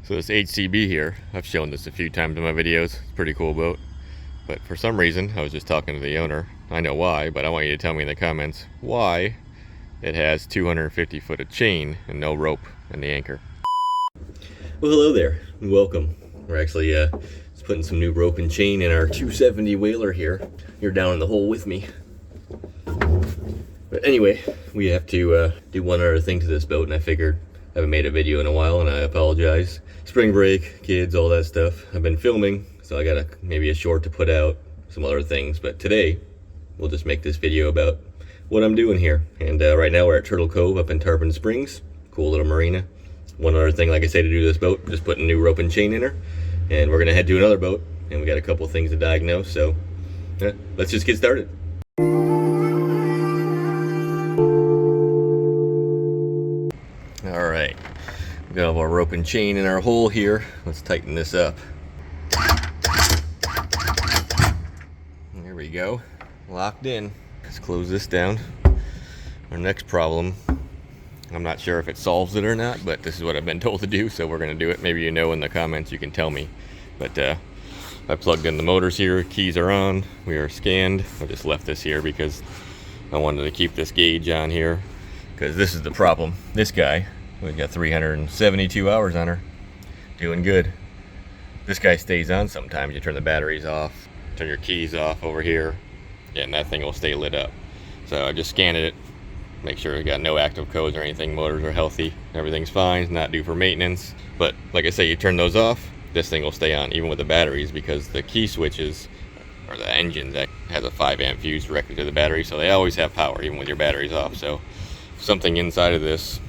So this HCB here, I've shown this a few times in my videos. It's a pretty cool boat. But for some reason, I was just talking to the owner. I know why, but I want you to tell me in the comments why it has 250 foot of chain and no rope in the anchor. Well, hello there, and welcome. We're actually just putting some new rope and chain in our 270 whaler here. You're down in the hole with me. But anyway, we have to do one other thing to this boat, and I figured I haven't made a video in a while, and I apologize. Spring break, kids, all that stuff. I've been filming, so I got maybe a short to put out, some other things. But today, we'll just make this video about what I'm doing here. And right now we're at Turtle Cove up in Tarpon Springs. Cool little marina. One other thing, like I say, to do this boat, just putting new rope and chain in her. And we're gonna head to another boat, and we got a couple things to diagnose, so let's just get started. All right, we got all our rope and chain in our hole here. Let's tighten this up. There we go, locked in. Let's close this down. Our next problem, I'm not sure if it solves it or not, but this is what I've been told to do, so we're gonna do it. Maybe you know in the comments, you can tell me. But I plugged in the motors here, keys are on, we are scanned. I just left this here because I wanted to keep this gauge on here, because this is the problem. This guy, we've got 372 hours on her, doing good. This guy stays on sometimes. You turn the batteries off, turn your keys off over here, and that thing will stay lit up. So I just scanned it, make sure we got no active codes or anything, motors are healthy, everything's fine, it's not due for maintenance. But like I say, you turn those off, this thing will stay on even with the batteries, because the key switches, or the engine, that has a 5 amp fuse directly to the battery, so they always have power even with your batteries off. So something inside of this,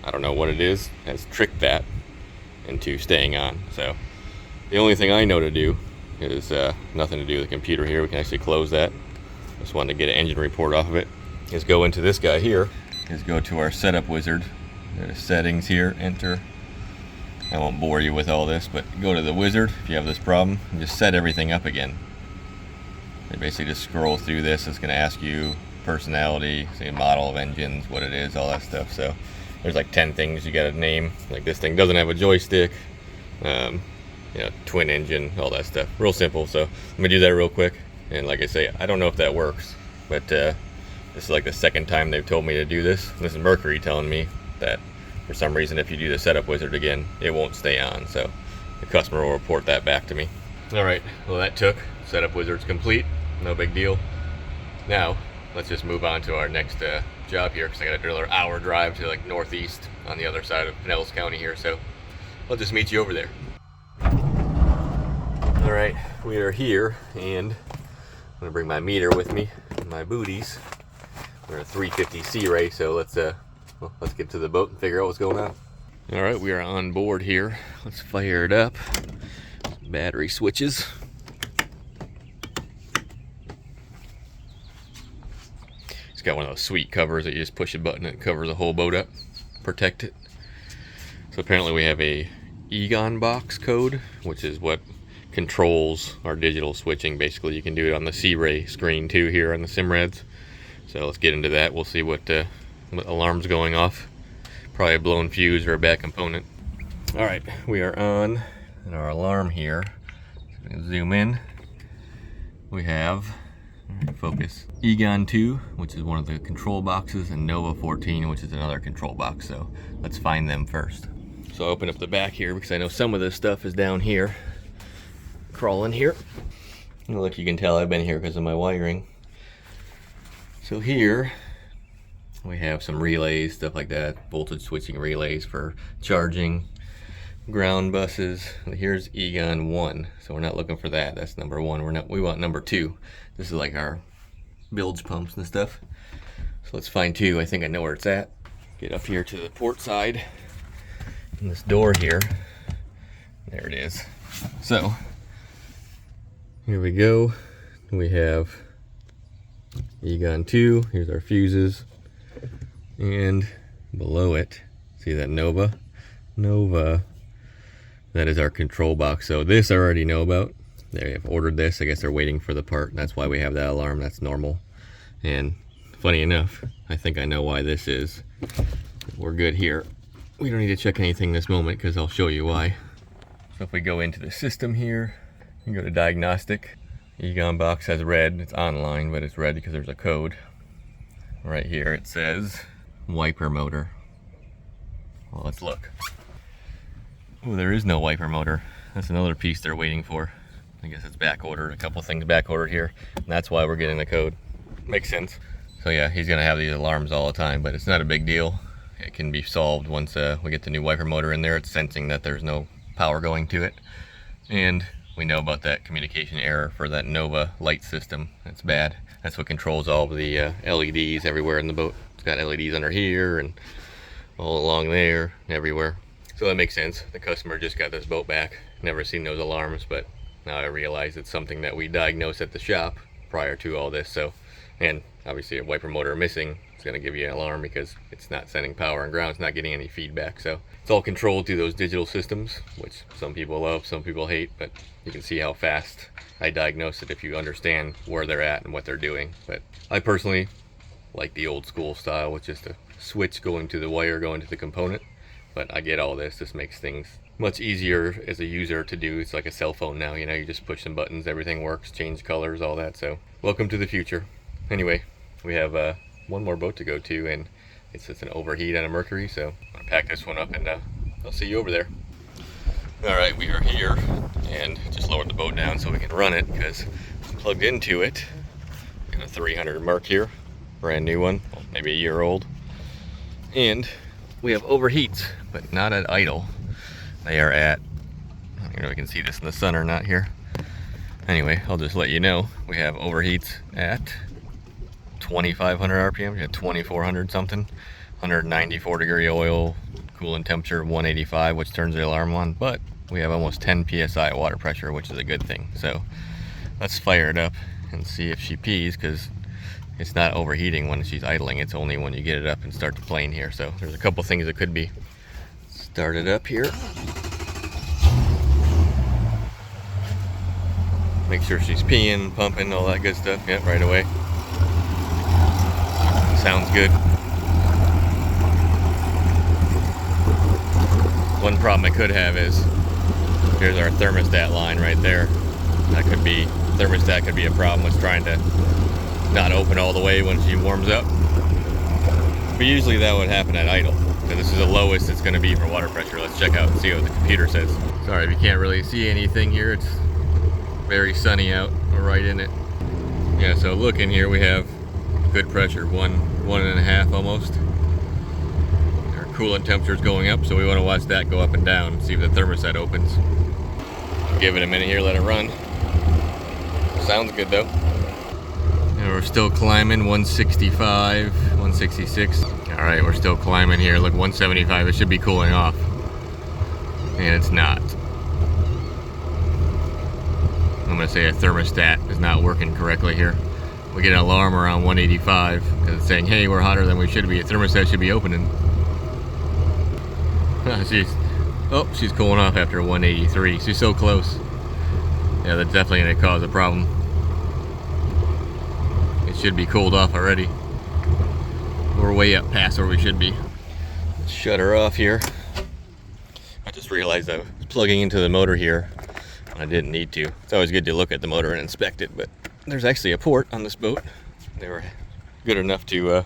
I don't know what it is, has tricked that into staying on. So the only thing I know to do is nothing to do with the computer here. We can actually close that. Just wanted to get an engine report off of it. Is go into this guy here, is go to our setup wizard. There's settings here, enter. I won't bore you with all this, but go to the wizard if you have this problem and just set everything up again. You basically just scroll through this. It's going to ask you personality, say model of engines, what it is, all that stuff. So there's like 10 things you got to name. Like this thing doesn't have a joystick, you know, twin engine, all that stuff. Real simple. So let me do that real quick. And like I say, I don't know if that works, but this is like the second time they've told me to do this. This is Mercury telling me that for some reason, if you do the setup wizard again, it won't stay on. So the customer will report that back to me. All right, well that took. Setup wizard's complete, no big deal. Now, let's just move on to our next job here, because I got to do another hour drive to like northeast on the other side of Pinellas County here. So I'll just meet you over there. All right, we are here, and I'm gonna bring my meter with me, and my booties. We're a 350 Sea Ray, so let's get to the boat and figure out what's going on. All right, we are on board here. Let's fire it up. Battery switches. It's got one of those sweet covers that you just push a button and it covers the whole boat up, protect it. So apparently we have a Egon box code, which is what controls our digital switching. Basically, you can do it on the Sea Ray screen too here on the Simrads. So let's get into that. We'll see what alarm's going off. Probably a blown fuse or a bad component. All right, we are on and our alarm here. So we can zoom in. We have, focus, Egon 2, which is one of the control boxes, and Nova 14, which is another control box. So let's find them first. So I'll open up the back here, because I know some of this stuff is down here. Crawl in here. And look, you can tell I've been here because of my wiring. So here we have some relays, stuff like that, voltage switching relays for charging, ground buses. Here's Egon 1, so we're not looking for that. That's number 1. We want number 2. This is like our bilge pumps and stuff. So let's find 2. I think I know where it's at. Get up here to the port side, and this door here. There it is. So here we go. We have Egon 2. Here's our fuses. And below it, see that Nova? That is our control box. So this I already know about. They have ordered this. I guess they're waiting for the part. That's why we have that alarm. That's normal. And funny enough, I think I know why this is. We're good here. We don't need to check anything this moment, because I'll show you why. So if we go into the system here, you go to Diagnostic. Egon box has red. It's online, but it's red because there's a code. Right here it says wiper motor. Well, let's look. Oh, there is no wiper motor. That's another piece they're waiting for. I guess it's back ordered. A couple things back ordered here. And that's why we're getting the code. Makes sense. So yeah, he's gonna have these alarms all the time, but it's not a big deal. It can be solved once we get the new wiper motor in there. It's sensing that there's no power going to it. And we know about that communication error for that Nova light system. That's bad. That's what controls all of the LEDs everywhere in the boat. It's got LEDs under here and all along there, everywhere. So that makes sense. The customer just got this boat back. Never seen those alarms, but now I realize it's something that we diagnosed at the shop prior to all this. So, and obviously a wiper motor missing, it's going to give you an alarm because it's not sending power and ground. It's not getting any feedback. So it's all controlled through those digital systems, which some people love, some people hate, but you can see how fast I diagnose it if you understand where they're at and what they're doing. But I personally like the old school style with just a switch going to the wire, going to the component. But I get all this. This makes things much easier as a user to do. It's like a cell phone now, you know, you just push some buttons, everything works, change colors, all that. So welcome to the future. Anyway, we have one more boat to go to, and it's just an Overheat and a Mercury, so I'm gonna pack this one up and I'll see you over there. All right, we are here and just lowered the boat down so we can run it because it's plugged into it. Got a 300 Merc here, brand new one, maybe a year old. And we have overheats, but not at idle. They are at, I don't know if you can see this in the sun or not here. Anyway, I'll just let you know, we have overheats at 2,500 RPM, we got 2,400 something, 194 degree oil, coolant temperature 185, which turns the alarm on, but we have almost 10 psi water pressure, which is a good thing. So let's fire it up and see if she pees, because it's not overheating when she's idling, it's only when you get it up and start the plane here. So there's a couple things it could be. Start it up here. Make sure she's peeing, pumping, all that good stuff. Yep, right away. Sounds good. One problem I could have is, here's our thermostat line right there. That could be, thermostat could be a problem with trying to not open all the way when she warms up. But usually that would happen at idle. So this is the lowest it's going to be for water pressure. Let's check out and see what the computer says. Sorry if you can't really see anything here. It's very sunny out. We're right in it. Yeah, so look in here, we have good pressure, one and a half almost. Our coolant temperature is going up, so we want to watch that go up and down and see if the thermostat opens. Give it a minute here, let it run. Sounds good though. And we're still climbing, 165, 166. All right, we're still climbing here. Look, 175, it should be cooling off. And it's not. I'm gonna say a thermostat is not working correctly here. We get an alarm around 185 because it's saying, hey, we're hotter than we should be. A thermostat should be opening. She's cooling off after 183. She's so close. Yeah, that's definitely gonna cause a problem. It should be cooled off already. We're way up past where we should be. Let's shut her off here. I just realized I was plugging into the motor here. I didn't need to. It's always good to look at the motor and inspect it, but there's actually a port on this boat. They were good enough to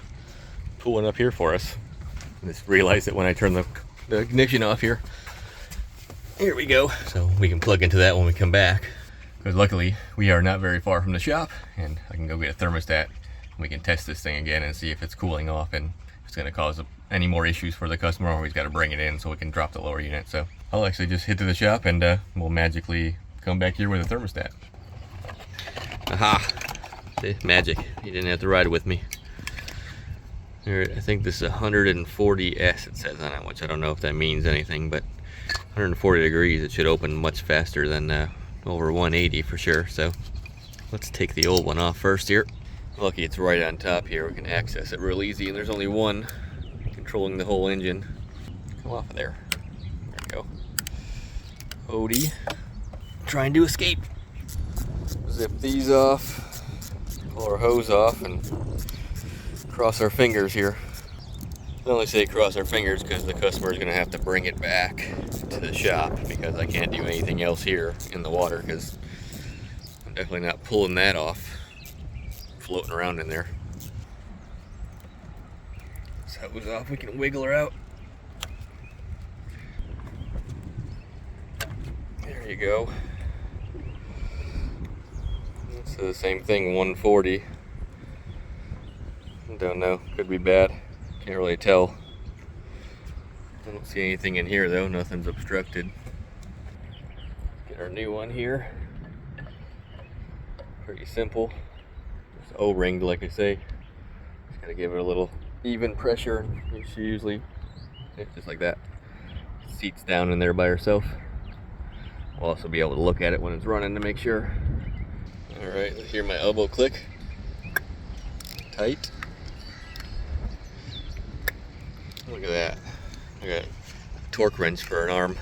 pull one up here for us. I just realized it when I turned the ignition off here. Here we go. So we can plug into that when we come back. Because luckily, we are not very far from the shop, and I can go get a thermostat. We can test this thing again and see if it's cooling off and if it's going to cause any more issues for the customer, or he's got to bring it in so we can drop the lower unit. So I'll actually just hit to the shop and we'll magically come back here with a thermostat. Aha! See, magic. You didn't have to ride with me. Here, I think this is 140S it says on it, which I don't know if that means anything, but 140 degrees, it should open much faster than over 180 for sure. So let's take the old one off first here. Lucky it's right on top here. We can access it real easy, and there's only one controlling the whole engine. Come off of there. There we go. Odie, trying to escape. Zip these off, pull our hose off, and cross our fingers here. I only say cross our fingers because the customer is going to have to bring it back to the shop because I can't do anything else here in the water because I'm definitely not pulling that off, floating around in there. So that was off, we can wiggle her out. There you go. It's the same thing, 140. Don't know, could be bad. Can't really tell. I don't see anything in here though, nothing's obstructed. Get our new one here. Pretty simple. It's O-ringed, like I say. Just gotta give it a little even pressure. She usually, just like that, seats down in there by herself. We'll also be able to look at it when it's running to make sure. Alright, hear my elbow click. Tight. Look at that. I got a torque wrench for an arm.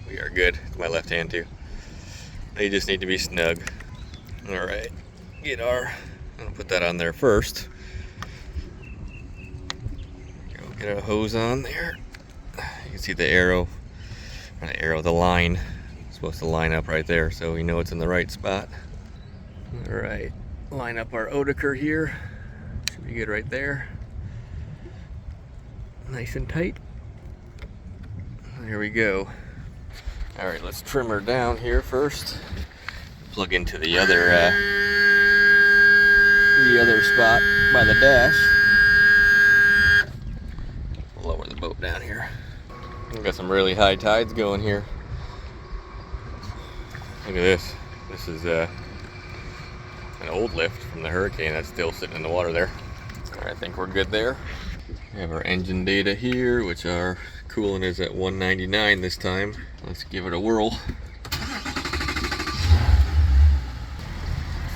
We are good. My left hand too. They just need to be snug. Alright. I'll put that on there first. Get a hose on there. You can see the arrow. The line. It's supposed to line up right there so we know it's in the right spot. Alright. Line up our Odeker here. Should be good right there. Nice and tight. There we go. Alright, let's trim her down here first. Plug into the other spot by the dash. Lower the boat down here. We've got some really high tides going here. Look at this. This is an old lift from the hurricane that's still sitting in the water there. Alright, I think we're good there. We have our engine data here, which our coolant is at 199 this time. Let's give it a whirl.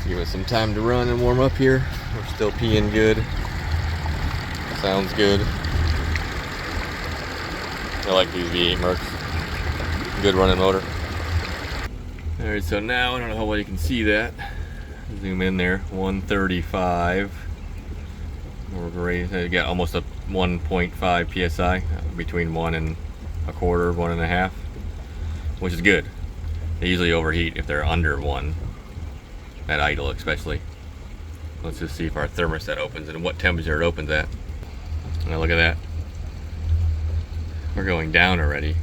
Give it some time to run and warm up here. We're still peeing good. Sounds good. I like these V8 Mercs. Good running motor. Alright, so now, I don't know how well you can see that. Zoom in there, 135. We're great. I got almost a 1.5 psi, between 1 and a quarter, 1.5, which is good. They usually overheat if they're under 1 at idle, especially. Let's just see if our thermostat opens and what temperature it opens at. Now look at that. We're going down already.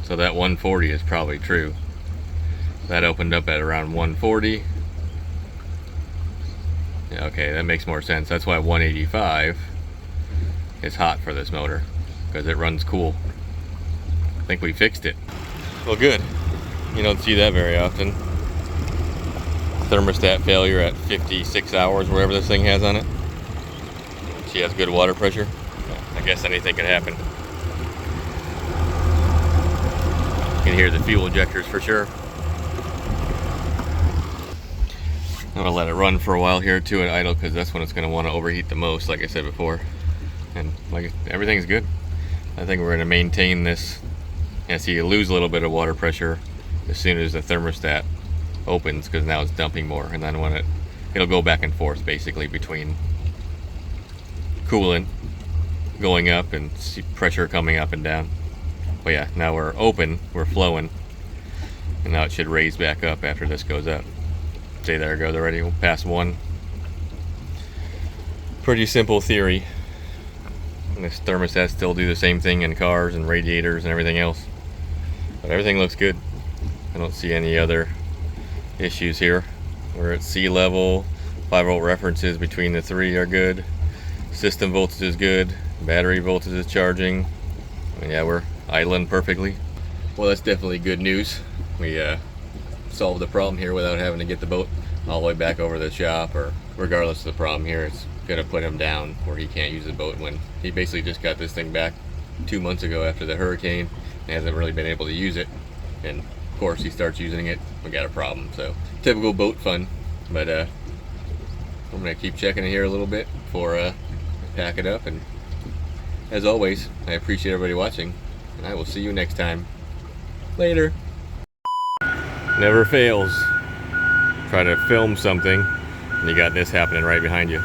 So that 140 is probably true. That opened up at around 140. Yeah, okay, that makes more sense. That's why 185 is hot for this motor, because it runs cool. I think we fixed it. Well, good. You don't see that very often. Thermostat failure at 56 hours, wherever this thing has on it. She has good water pressure. I guess anything could happen. You can hear the fuel injectors for sure. I'm gonna let it run for a while here too at idle, because that's when it's gonna want to overheat the most, like I said before. And like everything's good. I think we're gonna maintain this. And so you lose a little bit of water pressure as soon as the thermostat opens, because now it's dumping more, and then when it'll go back and forth basically between coolant going up and pressure coming up and down. But yeah, now we're open, we're flowing, and now it should raise back up after this goes up. See, there it goes already. We'll pass 1. Pretty simple theory. And this thermostat still do the same thing in cars and radiators and everything else. But everything looks good. I don't see any other issues here. We're at sea level. 5-volt references between the 3 are good. System voltage is good. Battery voltage is charging. And yeah, we're idling perfectly. Well, that's definitely good news. We solve the problem here without having to get the boat all the way back over to the shop, or regardless of the problem here, it's gonna put him down where he can't use the boat when he basically just got this thing back 2 months ago after the hurricane and hasn't really been able to use it. And of course he starts using it, we got a problem. So typical boat fun. But I'm gonna keep checking it here a little bit before I pack it up. And as always, I appreciate everybody watching, and I will see you next time. Later. Never fails. Try to film something and you got this happening right behind you.